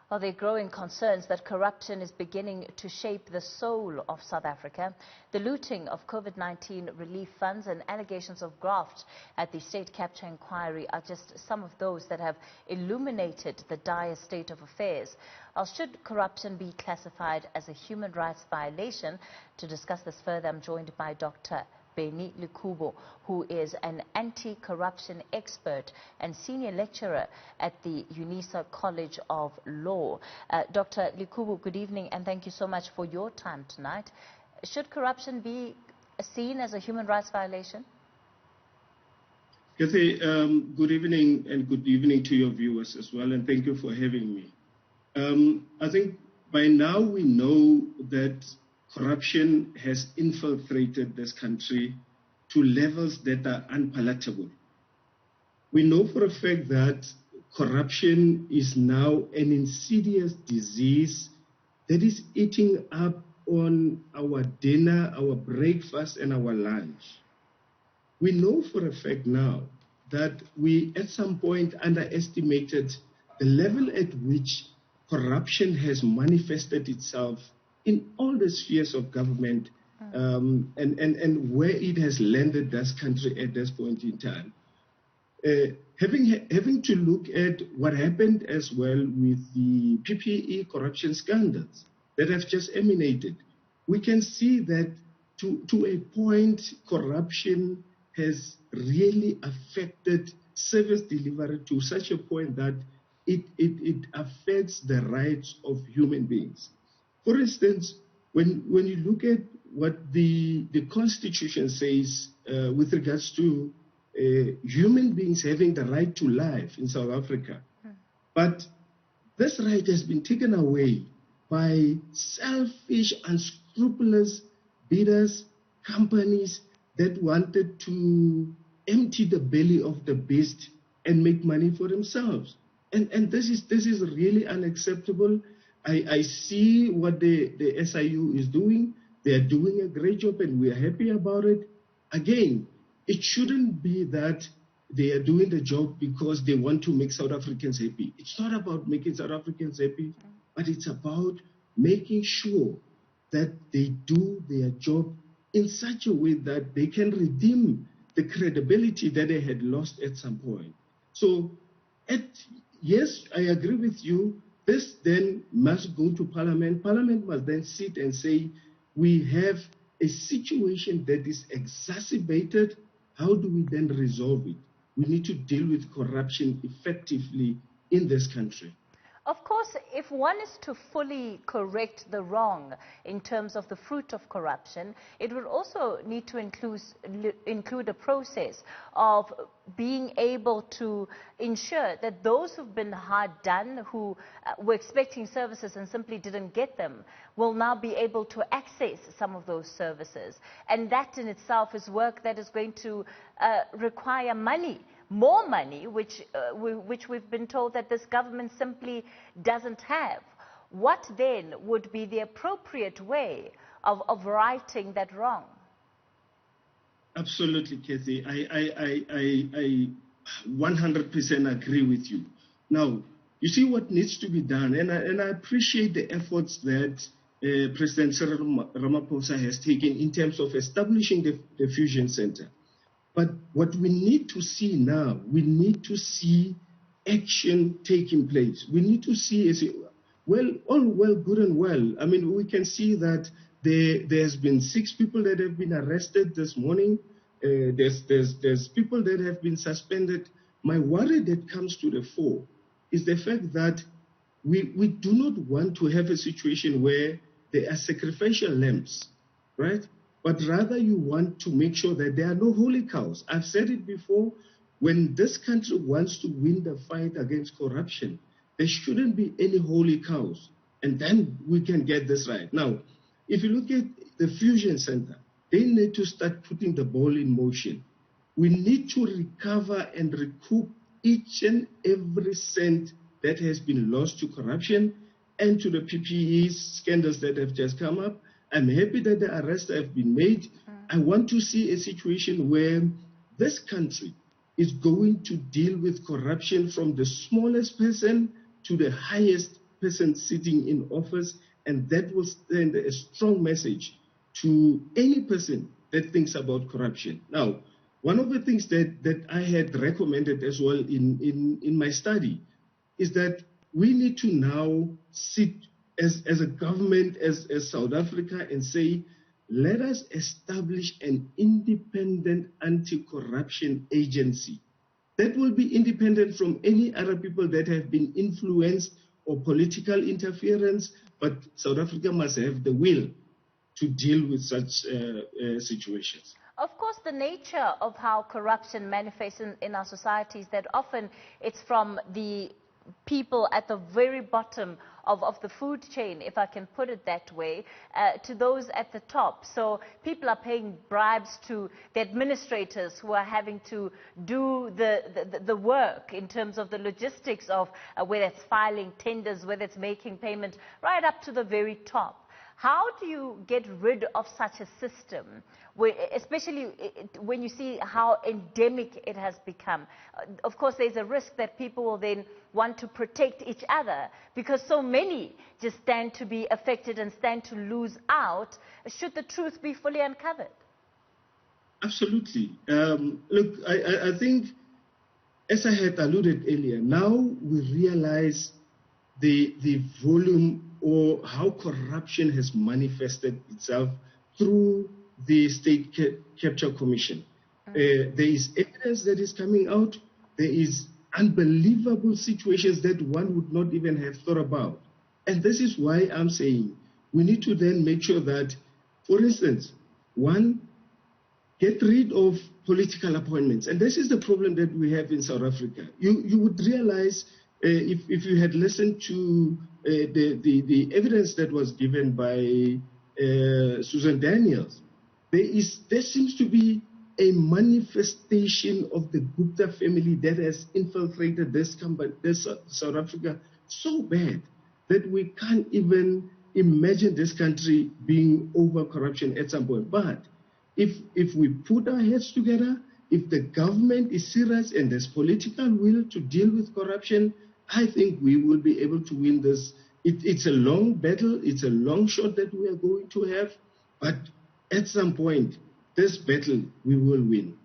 Well, there are growing concerns that corruption is beginning to shape the soul of South Africa. The looting of COVID-19 relief funds and allegations of graft at the state capture inquiry are just some of those that have illuminated the dire state of affairs. Should corruption be classified as a human rights violation? To discuss this further, I'm joined by Dr. Benni Lekubu, who is an anti-corruption expert and senior lecturer at the UNISA College of Law. Dr. Lekubu, good evening, and thank you so much for your time tonight. Should corruption be seen as a human rights violation? Cathy, good evening, and good evening to your viewers as well, and thank you for having me. I think by now we know that corruption has infiltrated this country to levels that are unpalatable. We know for a fact that corruption is now an insidious disease that is eating up on our dinner, our breakfast, and our lunch. We know for a fact now that we at some point underestimated the level at which corruption has manifested itself in all the spheres of government, and where it has landed this country at this point in time. Having to look at what happened as well with the PPE corruption scandals that have just emanated, we can see that to a point, corruption has really affected service delivery to such a point that it affects the rights of human beings. For instance, when you look at what the Constitution says with regards to human beings having the right to life in South Africa, but this right has been taken away by selfish, unscrupulous bidders, companies that wanted to empty the belly of the beast and make money for themselves. And this is really unacceptable. I see what the SIU is doing. They are doing a great job, and we are happy about it. Again, it shouldn't be that they are doing the job because they want to make South Africans happy. It's not about making South Africans happy, but it's about making sure that they do their job in such a way that they can redeem the credibility that they had lost at some point. So, yes, I agree with you. This then must go to Parliament. Parliament must then sit and say, we have a situation that is exacerbated. How do we then resolve it? We need to deal with corruption effectively in this country. Of course, if one is to fully correct the wrong in terms of the fruit of corruption, it would also need to include a process of being able to ensure that those who've been hard done, who were expecting services and simply didn't get them, will now be able to access some of those services. And that in itself is work that is going to require money. More money, which we've been told that this government simply doesn't have. What then would be the appropriate way of righting that wrong? Absolutely, Cathy. I 100% agree with you. Now, you see what needs to be done, and I appreciate the efforts that President Cyril Ramaphosa has taken in terms of establishing the Fusion Center. But what we need to see now, we need to see action taking place. We need to see, good and well. I mean, we can see that there's been 6 people that have been arrested this morning. There's people that have been suspended. My worry that comes to the fore is the fact that we do not want to have a situation where there are sacrificial lambs, right? But rather you want to make sure that there are no holy cows. I've said it before, when this country wants to win the fight against corruption, there shouldn't be any holy cows. And then we can get this right. Now, if you look at the Fusion Center, they need to start putting the ball in motion. We need to recover and recoup each and every cent that has been lost to corruption and to the PPE scandals that have just come up. I'm happy that the arrests have been made. I want to see a situation where this country is going to deal with corruption from the smallest person to the highest person sitting in office, and that will send a strong message to any person that thinks about corruption. Now, one of the things that I had recommended as well in my study is that we need to now sit as a government, as South Africa, and say, let us establish an independent anti-corruption agency that will be independent from any other people that have been influenced or political interference, but South Africa must have the will to deal with such situations. Of course, the nature of how corruption manifests in our societies, that often it's from the people at the very bottom of the food chain, if I can put it that way, to those at the top. So people are paying bribes to the administrators who are having to do the work in terms of the logistics of whether it's filing tenders, whether it's making payment, right up to the very top. How do you get rid of such a system, especially when you see how endemic it has become? Of course, there's a risk that people will then want to protect each other because so many just stand to be affected and stand to lose out should the truth be fully uncovered. Absolutely. Look, I think, as I had alluded earlier, now we realize the volume or how corruption has manifested itself through the State Capture Commission. There is evidence that is coming out. There is unbelievable situations that one would not even have thought about. And this is why I'm saying we need to then make sure that, for instance, one, get rid of political appointments. And this is the problem that we have in South Africa. You would realize, if you had listened to the evidence that was given by Susan Daniels, there seems to be a manifestation of the Gupta family that has infiltrated this South Africa so bad that we can't even imagine this country being over corruption at some point. But if we put our heads together, if the government is serious and there's political will to deal with corruption, I think we will be able to win this. It's a long battle. It's a long shot that we are going to have. But at some point, this battle we will win.